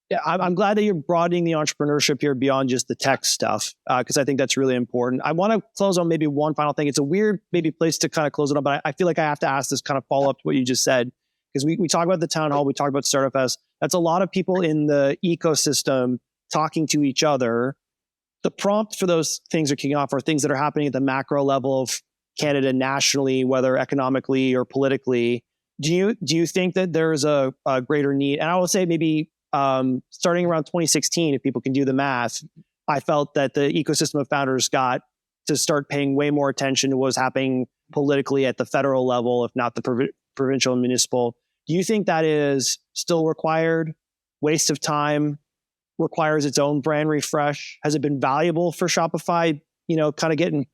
Yeah, I'm glad that you're broadening the entrepreneurship here beyond just the tech stuff, because I think that's really important. I want to close on maybe one final thing. It's a weird maybe place to kind of close it up, but I feel like I have to ask this kind of follow up to what you just said, because we talk about the town hall, we talk about Startup Fest. That's a lot of people in the ecosystem talking to each other. The prompt for those things are kicking off are things that are happening at the macro level of Canada nationally, whether economically or politically. Do you think that there's a greater need? And I will say maybe starting around 2016, if people can do the math, I felt that the ecosystem of founders got to start paying way more attention to what was happening politically at the federal level, if not the provincial and municipal. Do you think that is still required? Waste of time? Requires its own brand refresh? Has it been valuable for Shopify, kind of getting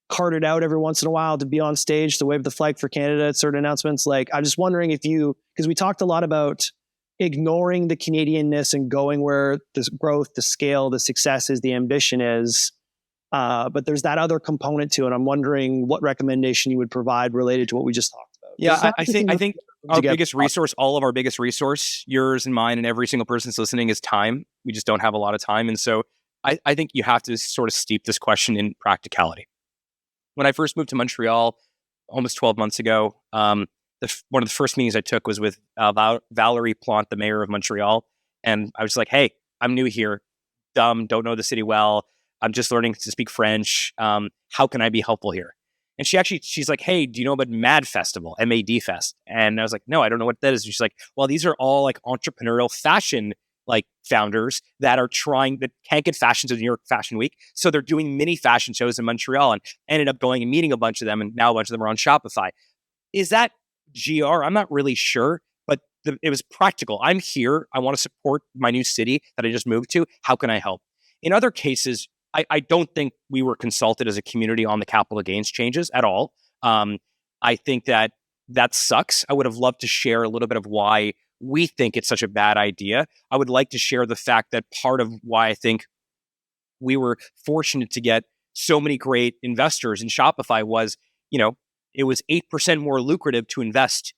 carted out every once in a while to be on stage to wave the flag for Canada at certain announcements? I'm just wondering because we talked a lot about ignoring the Canadianness and going where the growth, the scale, the success is, the ambition is. But there's that other component to it. I'm wondering what recommendation you would provide related to what we just talked about. Yeah, I think our biggest resource, all of our biggest resource, yours and mine and every single person's listening, is time. We just don't have a lot of time. And so I think you have to sort of steep this question in practicality. When I first moved to Montreal almost 12 months ago, one of the first meetings I took was with Valerie Plante, the mayor of Montreal. And I was like, hey, I'm new here, don't know the city well. I'm just learning to speak French. How can I be helpful here? And she's like, hey, do you know about MAD Festival, MAD Fest? And I was like, no, I don't know what that is. And she's like, well, these are all like entrepreneurial fashion like founders that can't get fashion to New York Fashion Week. So they're doing mini fashion shows in Montreal, and ended up going and meeting a bunch of them. And now a bunch of them are on Shopify. Is that GR? I'm not really sure, but it was practical. I'm here. I want to support my new city that I just moved to. How can I help? In other cases, I don't think we were consulted as a community on the capital gains changes at all. I think that sucks. I would have loved to share a little bit of why we think it's such a bad idea. I would like to share the fact that part of why I think we were fortunate to get so many great investors in Shopify was, it was 8% more lucrative to invest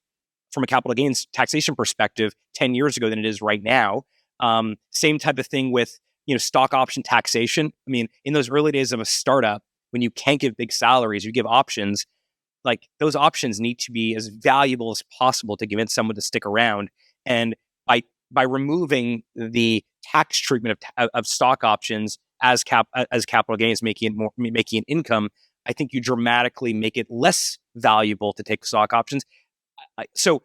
from a capital gains taxation perspective 10 years ago than it is right now. Same type of thing with stock option taxation. I mean, in those early days of a startup, when you can't give big salaries, you give options, like those options need to be as valuable as possible to convince someone to stick around. And by removing the tax treatment of stock options as capital gains, making it income, I think you dramatically make it less valuable to take stock options. So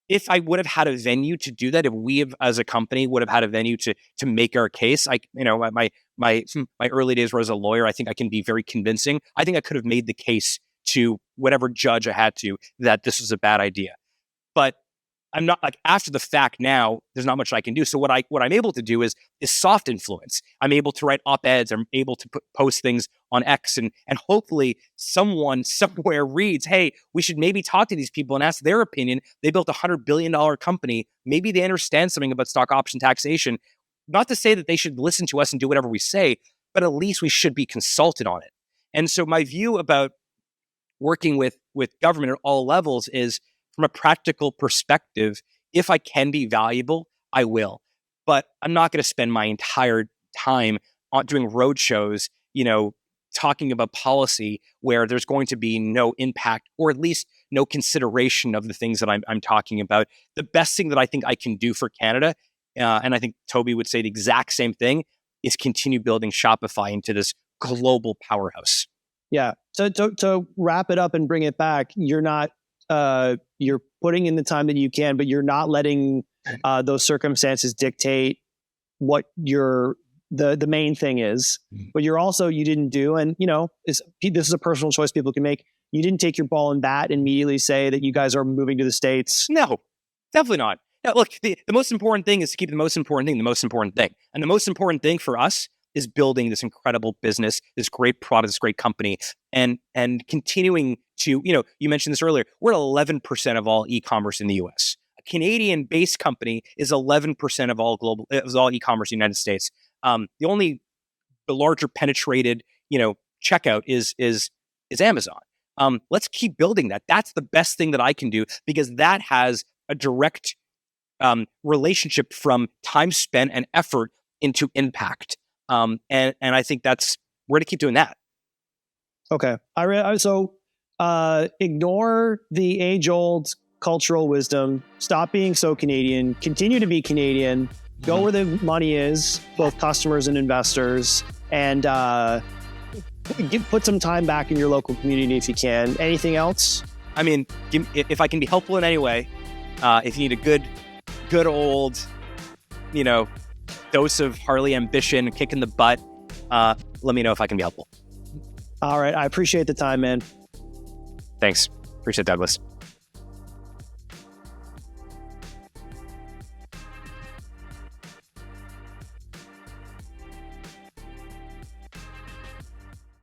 if I would have had a venue to do that, if we as a company would have had a venue to make our case, my early days where I was a lawyer, I think I can be very convincing. I think I could have made the case to whatever judge I had to that this was a bad idea. But I'm not, like, after the fact now, there's not much I can do. So what I'm able to do is soft influence. I'm able to write op-eds. I'm able to post things on X, and hopefully someone somewhere reads, hey, we should maybe talk to these people and ask their opinion. They built a $100 billion company. Maybe they understand something about stock option taxation. Not to say that they should listen to us and do whatever we say, but at least we should be consulted on it. And so my view about working with government at all levels is, from a practical perspective, if I can be valuable, I will. But I'm not going to spend my entire time on doing roadshows, talking about policy where there's going to be no impact, or at least no consideration of the things that I'm talking about. The best thing that I think I can do for Canada, and I think Toby would say the exact same thing, is continue building Shopify into this global powerhouse. Yeah. So to wrap it up and bring it back, you're not you're putting in the time that you can, but you're not letting those circumstances dictate what the main thing is. But you didn't do, and this is a personal choice people can make. You didn't take your ball and bat and immediately say that you guys are moving to the States. No, definitely not. Now, look, the most important thing is to keep the most important thing the most important thing. And the most important thing for us is building this incredible business, this great product, this great company, and continuing to, you mentioned this earlier, we're at 11% of all e-commerce in the US. A Canadian-based company is 11% of all e-commerce in the United States. The larger penetrated, checkout is Amazon. Let's keep building that. That's the best thing that I can do, because that has a direct relationship from time spent and effort into impact. And I think we're going to keep doing that. Okay. So ignore the age-old cultural wisdom. Stop being so Canadian. Continue to be Canadian. Go where the money is, both customers and investors, and put some time back in your local community if you can. Anything else? I mean, if I can be helpful in any way, if you need a good old, dose of Harley ambition, kick in the butt, let me know if I can be helpful. All right. I appreciate the time, man. Thanks. Appreciate that, Douglas.